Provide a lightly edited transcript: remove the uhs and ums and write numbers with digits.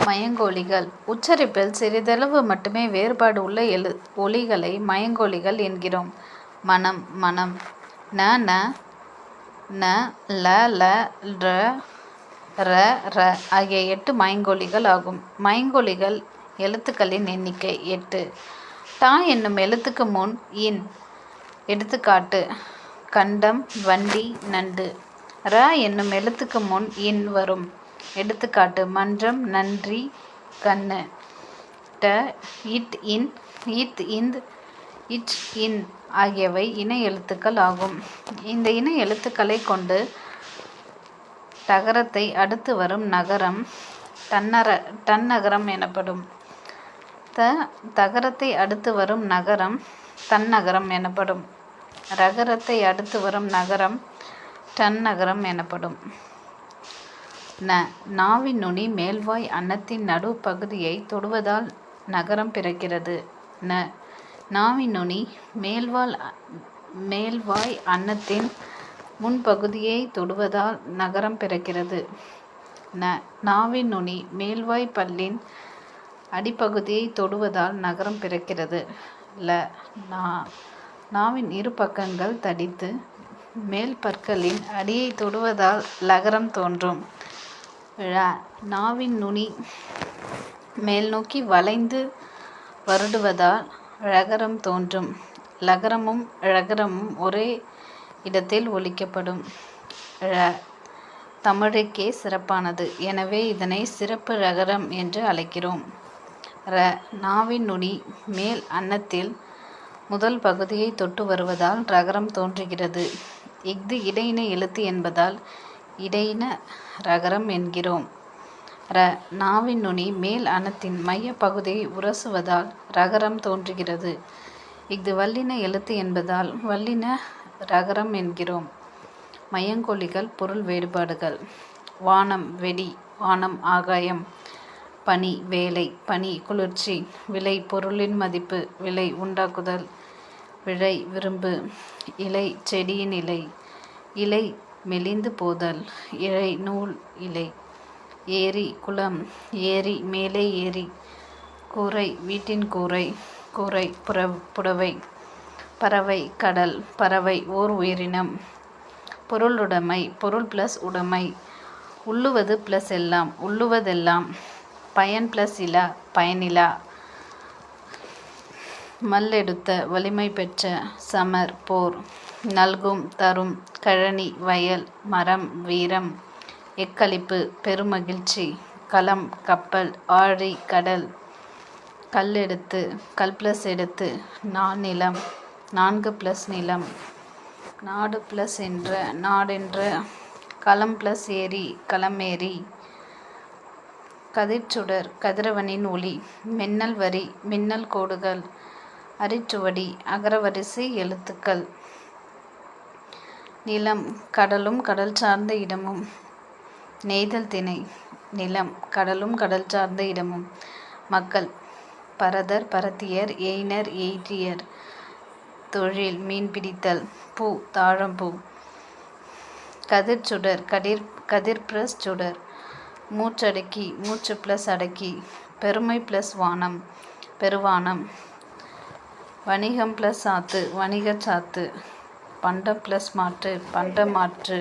மயங்கொலிகள். உச்சரிப்பில் சிறிதளவு மட்டுமே வேறுபாடு உள்ள ஒலிகளை மயங்கொலிகள் என்கிறோம். மனம் மனம். ந ந ந ல ல ர ர ர ஆகிய 8 மயங்கொலிகள் ஆகும். மயங்கொலிகள் எழுத்துக்களின் எண்ணிக்கை 8. டா என்னும் எழுத்துக்கு முன் இன். எடுத்துக்காட்டு: கண்டம், வண்டி, நண்டு. ர என்னும் எழுத்துக்கு முன் இன் வரும். எடுத்துக்காட்டு: மன்றம், நன்றி, கண்ணு. ட, இட், இன், இத், இந்த், இட், இன் ஆகியவை இணை எழுத்துக்கள் ஆகும். இந்த இணை எழுத்துக்களை கொண்டு டகரத்தை அடுத்து வரும் நகரம் தன்னகரம் எனப்படும். தகரத்தை அடுத்து வரும் நகரம் தன்னகரம் எனப்படும். ரகரத்தை அடுத்து வரும் நகரம் டன்னகரம் எனப்படும். நாவின் நுனி மேல்வாய் அன்னத்தின் நடு பகுதியை தொடுவதால் நகரம் பிறக்கிறது. நாவின் நுனி மேல்வாய் அன்னத்தின் முன்பகுதியை தொடுவதால் நகரம் பிறக்கிறது. நாவின் நுனி மேல்வாய் பல்லின் அடிப்பகுதியை தொடுவதால் நகரம் பிறக்கிறது. நாவின் இரு பக்கங்கள் தடித்து மேல் பற்களின் அடியை தொடுவதால் லகரம் தோன்றும். நாவின் நுனி மேல் நோக்கி வளைந்து வருடுவதால் ழகரம் தோன்றும். லகரமும் ழகரமும் ஒரே இடத்தில் ஒலிக்கப்படும். தமிழுக்கே சிறப்பானது. எனவே இதனை சிறப்பு ழகரம் என்று அழைக்கிறோம். நாவின் நுனி மேல் அன்னத்தில் முதல் பகுதியை தொட்டு வருவதால் ரகரம் தோன்றுகிறது. இஃது இடையின எழுத்து என்பதால் இடையின ரகரம் என்கிறோம். நாவின் நுனி மேல் அன்னத்தின் மைய பகுதியை உரசுவதால் ரகரம் தோன்றுகிறது. இஃது வல்லின எழுத்து என்பதால் வல்லின ரகரம் என்கிறோம். மயங்கொலிகள் பொருள் வேறுபாடுகள். வானம் வெடி, வானம் ஆகாயம். பனி வேலை, பனி குளிர்ச்சி. விலை பொருளின் மதிப்பு, விலை உண்டாக்குதல். விழை விரும்பு. இலை செடியின் இலை. இலை மெலிந்து போதல். இழை நூல் இலை. ஏரி குளம். ஏரி மேலே ஏரி. கூரை வீட்டின் கூரை. கூரை புடவை. பறவை கடல். பறவை ஓர் உயிரினம். பொருளுடைமை, பொருள் பிளஸ் உடைமை. உள்ளுவது பிளஸ் எல்லாம், உள்ளுவதெல்லாம். பயன் பிளஸ் இலா, பயனிலா. மல்லெடுத்த, வலிமை பெற்ற. சமர் போர். நல்கும் தரும். கழனி வயல். மரம் வீரம். எக்களிப்பு பெருமகிழ்ச்சி. களம் கப்பல். ஆழி கடல். கல்லெடுத்து, கல் பிளஸ் எடுத்து. நிலம். 4 பிளஸ் நிலம். நாடு பிளஸ் என்ற, நாடென்ற. களம் பிளஸ் ஏரி, களமேரி. கதிர்ச்சுடர், கதிரவனின் ஒளி. மின்னல் வரி, மின்னல் கோடுகள். அரிச்சுவடி, அகரவரிசை எழுத்துக்கள். நிலம், கடலும் கடல் சார்ந்த இடமும். நெய்தல் திணை. நிலம், கடலும் கடல் சார்ந்த இடமும். மக்கள், பரதர், பரத்தியர், எயினர், எயிற்றியர். தொழில், மீன்பிடித்தல். பூ, தாழம்பூ. கதிர்ச்சுடர், கதிர் பிளஸ் சுடர். மூச்சடக்கி, மூச்சு பிளஸ் அடக்கி. பெருமை பிளஸ் வானம், பெருவானம். வணிகம் பிளஸ் சாத்து, வணிகச் சாத்து. பண்டம் பிளஸ் மாற்று, பண்ட மாற்று.